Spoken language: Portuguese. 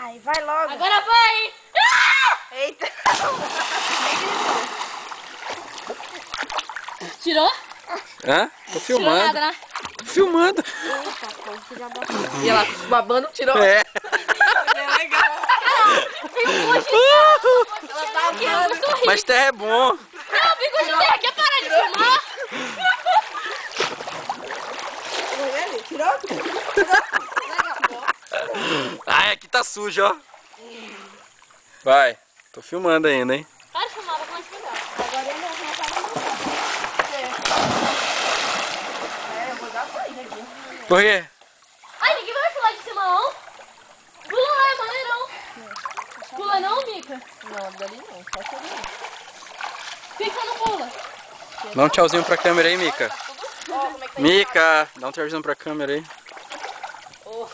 Ai, vai logo. Agora vai! Eita. Tirou? Hã? Tô filmando. Tirou nada, né? Tô filmando. E ela babando, tirou. É. É legal. Ela tá amando. Mas terra é bom. Não, Bico de Terra, quer parar de filmar? Tirou? Ai, aqui tá sujo, ó. Vai. Tô filmando ainda, hein? Para de filmar, vai começar a filmar. Agora ele vai começar a eu vou dar uma saída aqui. Por quê? Ai, ninguém vai pular de cima, não. Pula lá, é maneirão. Pula não, Mica? Não, dali não, só ali. Por que você não pula? Dá um tchauzinho pra câmera aí, Mica. Ó, como é que tá Mica, dá um tchauzinho pra câmera aí. Oh.